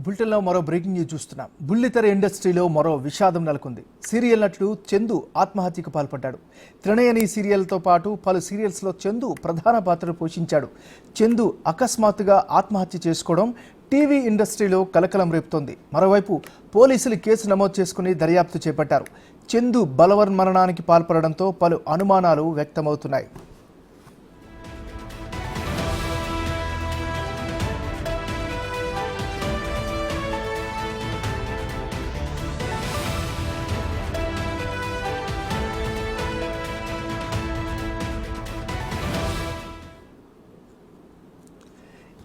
బులెటిన్లో మరో breaking news చూస్తున్నాం. బుల్లితెర ఇండస్ట్రీలో మరో విషాదం నెలకొంది. సీరియల్ నటుడు చందు ఆత్మహత్యకు పాల్పడ్డాడు. త్రినయని సీరియల్తో పాటు పలు సీరియల్స్లో చందు ప్రధాన పాత్ర పోషించాడు. చందు అకస్మాత్తుగా ఆత్మహత్య చేసుకోవడం టీవీ ఇండస్ట్రీలో కలకలం రేపుతోంది. మరోవైపు పోలీసులు కేసు నమోదు చేసుకుని దర్యాప్తు చేపట్టారు. చందు బలవన్మరణానికి పాల్పడడంతో పలు అనుమానాలు వ్యక్తమవుతున్నాయి.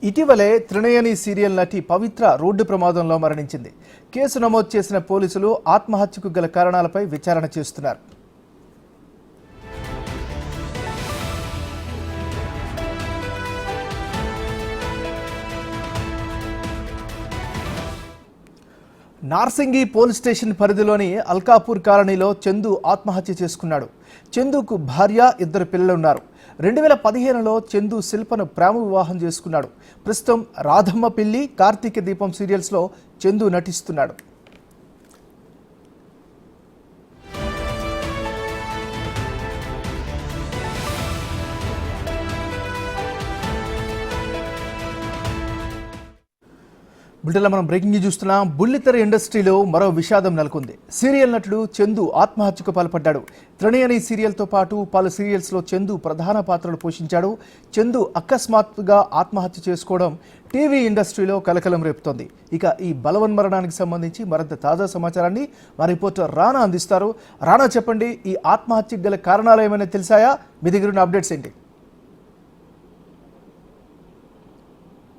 ఇటీవలే త్రినయని సీరియల్ నటి పవిత్ర రోడ్డు ప్రమాదంలో మరణించింది. కేసు నమోదు చేసిన పోలీసులు ఆత్మహత్యకు గల కారణాలపై విచారణ చేస్తున్నారు. నార్సింగి పోలీస్ స్టేషన్ పరిధిలోని అల్కాపూర్ కాలనీలో చందు ఆత్మహత్య చేసుకున్నాడు. చందుకు భార్య, 2 పిల్లలు ఉన్నారు. 2015లో చందు శిల్పను ప్రేమ వివాహం చేసుకున్నాడు. ప్రస్తుతం రాధమ్మ పిల్లి, కార్తీక దీపం సీరియల్స్లో చందు నటిస్తున్నాడు. బులెటిన్లో మనం బ్రేకింగ్ న్యూస్ చూస్తున్నాం. బుల్లితెర ఇండస్ట్రీలో మరో విషాదం నెలకొంది. సీరియల్ నటుడు చందు ఆత్మహత్యకు పాల్పడ్డాడు. త్రినయని సీరియల్తో పాటు పలు సీరియల్స్లో చందు ప్రధాన పాత్రలు పోషించాడు. చందు అకస్మాత్తుగా ఆత్మహత్య చేసుకోవడం టీవీ ఇండస్ట్రీలో కలకలం రేపుతోంది. ఇక ఈ బలవన్మరణానికి సంబంధించి మరింత తాజా సమాచారాన్ని మా రిపోర్టర్ రానా అందిస్తారు. రానా, చెప్పండి, ఈ ఆత్మహత్యకు గల కారణాలు ఏమైనా తెలిసాయా? మీ దగ్గర ఉన్న అప్డేట్స్ ఏంటి?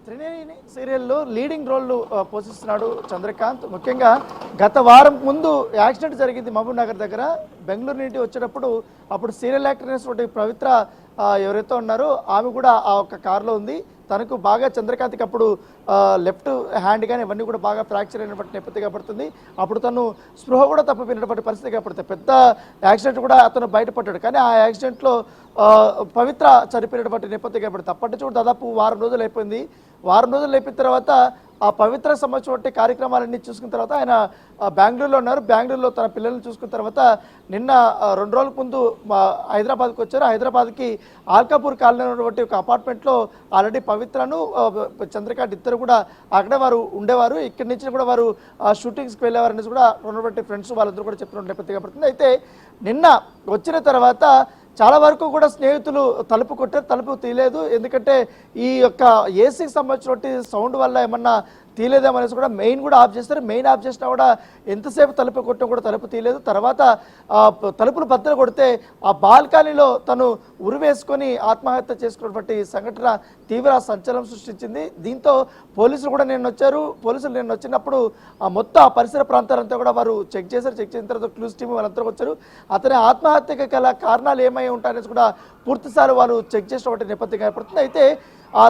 త్రినయని సీరియల్లో లీడింగ్ రోల్ పోషిస్తున్నాడు చంద్రకాంత్. ముఖ్యంగా గత వారం ముందు యాక్సిడెంట్ జరిగింది మహబూబ్ నగర్ దగ్గర. బెంగళూరు నుండి వచ్చేటప్పుడు అప్పుడు సీరియల్ యాక్ట్రెస్ పవిత్ర ఎవరైతే ఉన్నారో ఆమె కూడా ఆ ఒక్క కారులో ఉంది. తనకు బాగా చంద్రకాంత్కి అప్పుడు లెఫ్ట్ హ్యాండ్ కానీ ఇవన్నీ కూడా బాగా ఫ్రాక్చర్ అయినటువంటి నేపథ్యం కనబడుతుంది. అప్పుడు తను స్పృహ కూడా తప్పిపోయినటువంటి పరిస్థితి కనబడుతుంది. పెద్ద యాక్సిడెంట్ కూడా అతను బయటపడ్డాడు. కానీ ఆ యాక్సిడెంట్లో పవిత్ర చనిపోయినటువంటి నేపథ్యం కనబడుతుంది. అప్పటి నుంచి కూడా దాదాపు వారం రోజులు అయిపోయింది. వారం రోజులు అయిపోయిన తర్వాత ఆ పవిత్ర సంబంధించిన కార్యక్రమాలన్నీ చూసుకున్న తర్వాత ఆయన బెంగళూరులో ఉన్నారు. బెంగళూరులో తన పిల్లల్ని చూసుకున్న తర్వాత నిన్న 2 రోజుల ముందు హైదరాబాద్కి వచ్చారు. హైదరాబాద్కి ఆల్కాపూర్ కాలనీ ఉన్నటువంటి ఒక అపార్ట్మెంట్లో ఆల్రెడీ పవిత్రను చంద్రకాంత్ ఇద్దరు కూడా అక్కడే వారు ఉండేవారు. ఇక్కడి నుంచి కూడా వారు షూటింగ్స్కి వెళ్ళేవారనేసి కూడా ఉన్నటువంటి ఫ్రెండ్స్ వాళ్ళందరూ కూడా చెప్తున్న నేపథ్యం పడుతుంది. అయితే నిన్న వచ్చిన తర్వాత చాలా వరకు కూడా స్నేహితులు తలుపు కొట్టారు, తలుపు తీయలేదు. ఎందుకంటే ఈ యొక్క ఏసీకి సంబంధించినటువంటి సౌండ్ వల్ల ఏమన్నా తీయలేదేమనేసి కూడా మెయిన్ కూడా ఆఫ్ చేస్తారు. మెయిన్ ఆఫ్ చేసినా కూడా ఎంతసేపు తలుపు కొట్టడం కూడా తలుపు తీయలేదు. తర్వాత తలుపులు బద్దలు కొడితే ఆ బాల్కనీలో తను ఉరివేసుకొని ఆత్మహత్య చేసుకున్నటువంటి సంఘటన తీవ్ర సంచలనం సృష్టించింది. దీంతో పోలీసులు కూడా నిన్న వచ్చారు. పోలీసులు నిన్న వచ్చినప్పుడు మొత్తం ఆ పరిసర ప్రాంతాలంతా కూడా వారు చెక్ చేశారు. చెక్ చేసిన తర్వాత క్లూస్ టీమ్ వాళ్ళంతా వచ్చారు. అతని ఆత్మహత్యకు గల కారణాలు ఏమై ఉంటాయనేసి కూడా పూర్తిసారి వాళ్ళు చెక్ చేసినటువంటి నేపథ్యం ఏర్పడుతుంది. అయితే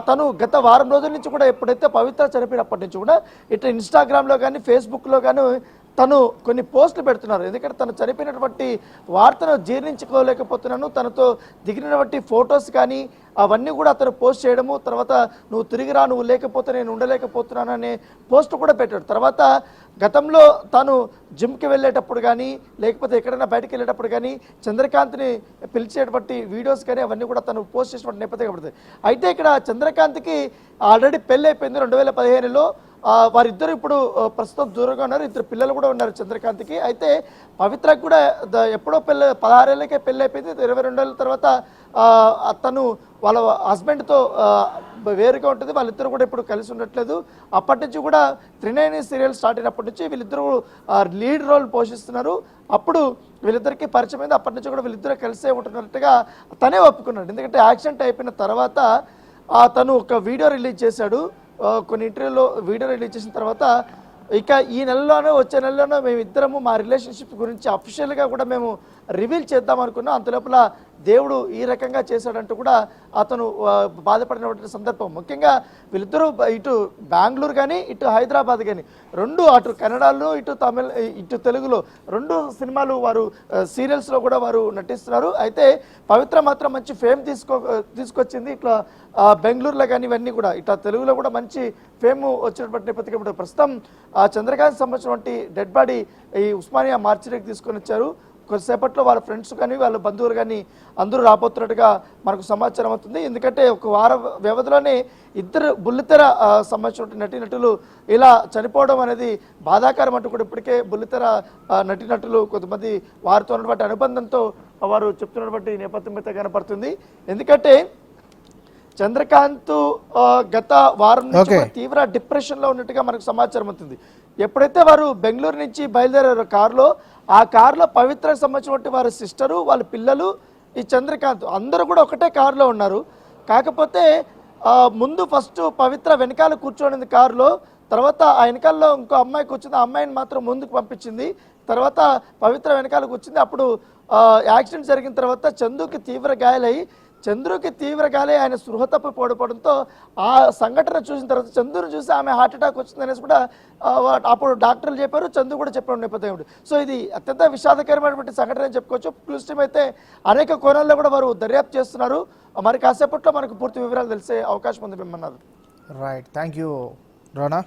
తను గత వారం రోజుల నుంచి కూడా ఎప్పుడైతే పవిత్ర చనిపోయినప్పటి నుంచి కూడా ఇట్లా ఇన్స్టాగ్రామ్లో కానీ ఫేస్బుక్లో కానీ తను కొన్ని పోస్టులు పెడుతున్నారు. ఎందుకంటే తను చనిపోయినటువంటి వార్తను జీర్ణించుకోలేకపోతున్నాను, తనతో దిగినటువంటి ఫొటోస్ కానీ అవన్నీ కూడా అతను పోస్ట్ చేయడము, తర్వాత నువ్వు తిరిగిరా, నువ్వు లేకపోతే నేను ఉండలేకపోతున్నాను అనే పోస్ట్ కూడా పెట్టాడు. తర్వాత గతంలో తాను జిమ్కి వెళ్ళేటప్పుడు కానీ లేకపోతే ఎక్కడైనా బయటకు వెళ్ళేటప్పుడు కానీ చంద్రకాంత్ని పిలిచేటువంటి వీడియోస్ కానీ అవన్నీ కూడా తను పోస్ట్ చేసినటువంటి నేపథ్యం పడుతుంది. అయితే ఇక్కడ చంద్రకాంత్కి ఆల్రెడీ పెళ్ళి అయిపోయింది 2015లో. వారిద్దరు ఇప్పుడు ప్రస్తుతం దూరంగా ఉన్నారు. 2 పిల్లలు కూడా ఉన్నారు చంద్రకాంత్కి. అయితే పవిత్రకు కూడా ఎప్పుడో 16 ఏళ్ళకే పెళ్ళి అయిపోయింది. 22 ఏళ్ళ తర్వాత తను వాళ్ళ హస్బెండ్తో వేరుగా ఉంటుంది. వాళ్ళిద్దరు కూడా ఇప్పుడు కలిసి ఉండట్లేదు. అప్పటి నుంచి కూడా త్రినయని సీరియల్ స్టార్ట్ అయినప్పటి నుంచి వీళ్ళిద్దరూ లీడ్ రోల్ పోషిస్తున్నారు. అప్పుడు వీళ్ళిద్దరికీ పరిచయం అయింది. అప్పటి నుంచి కూడా వీళ్ళిద్దరూ కలిసే ఉంటున్నట్టుగా తనే ఒప్పుకున్నాడు. ఎందుకంటే యాక్సిడెంట్ అయిపోయిన తర్వాత తను ఒక వీడియో రిలీజ్ చేశాడు. కొన్ని ఇంటర్వ్యూలో వీడియో రిలీజ్ చేసిన తర్వాత ఇక ఈ నెలలోనో వచ్చే నెలలోనో మేమిద్దరము మా రిలేషన్షిప్ గురించి అఫీషియల్గా కూడా మేము రివీల్ చేద్దాం అనుకున్నా, అంతలోపల దేవుడు ఈ రకంగా చేశాడంటూ కూడా అతను బాధపడినటువంటి సందర్భం. ముఖ్యంగా వీళ్ళిద్దరూ ఇటు బెంగళూరు కానీ ఇటు హైదరాబాద్ కానీ రెండు, అటు కన్నడలో ఇటు తెలుగులో రెండు సినిమాలు వారు సీరియల్స్లో కూడా వారు నటిస్తున్నారు. అయితే పవిత్ర మాత్రం మంచి ఫేమ్ తీసుకొచ్చింది ఇట్లా బెంగళూరులో కానీ ఇవన్నీ కూడా, ఇట్లా తెలుగులో కూడా మంచి ఫేమ్ వచ్చినటువంటి నేపథ్యం. ఇప్పుడు ప్రస్తుతం చంద్రకాంత్ సంబంధించినటువంటి డెడ్ బాడీ ఈ ఉస్మానియా మార్చిలోకి తీసుకొని వచ్చారు. కొద్దిసేపట్లో వాళ్ళ ఫ్రెండ్స్ కానీ వాళ్ళ బంధువులు కానీ అందరూ రాబోతున్నట్టుగా మనకు సమాచారం అవుతుంది. ఎందుకంటే ఒక వార వ్యవధిలోనే ఇద్దరు బుల్లితెర సంబంధించిన నటీనటులు ఇలా చనిపోవడం అనేది బాధాకరం అంటూ కూడా ఇప్పటికే బుల్లితెర నటీనటులు కొంతమంది వారితో ఉన్నటువంటి అనుబంధంతో వారు చెప్తున్నటువంటి నేపథ్యం అయితే కనపడుతుంది. ఎందుకంటే చంద్రకాంత్ గత వారం నుంచి తీవ్ర డిప్రెషన్లో ఉన్నట్టుగా మనకు సమాచారం అవుతుంది. ఎప్పుడైతే వారు బెంగళూరు నుంచి బయలుదేరారో కారులో, ఆ కారులో పవిత్రకు సంబంధించినటువంటి వారి సిస్టరు, వాళ్ళ పిల్లలు, ఈ చంద్రకాంత్ అందరూ కూడా ఒకటే కారులో ఉన్నారు. కాకపోతే ముందు ఫస్ట్ పవిత్ర వెనకాల కూర్చోనింది కారులో, తర్వాత ఆ వెనకాలలో ఇంకో అమ్మాయి కూర్చుంది, ఆ అమ్మాయిని మాత్రం ముందుకు పంపించింది. తర్వాత పవిత్ర వెనకాల కూర్చుంది. అప్పుడు యాక్సిడెంట్ జరిగిన తర్వాత చందుకి తీవ్ర గాయాలై ఆయన స్పృహ తప్పి పడిపోవడంతో ఆ సంఘటన చూసిన తర్వాత చందును చూసి ఆమె హార్ట్ అటాక్ వచ్చిందనేసి కూడా అప్పుడు డాక్టర్లు చెప్పారు, చందు కూడా చెప్పడం నేపథ్యం. సో ఇది అత్యంత విషాదకరమైనటువంటి సంఘటన అని చెప్పుకోవచ్చు. పోలీస్ టీం అయితే అనేక కోణాల్లో కూడా వారు దర్యాప్తు చేస్తున్నారు. మరి కాసేపట్లో మనకు పూర్తి వివరాలు తెలిసే అవకాశం ఉంది. మిమ్మల్ని రైట్, థ్యాంక్ యూ రానా.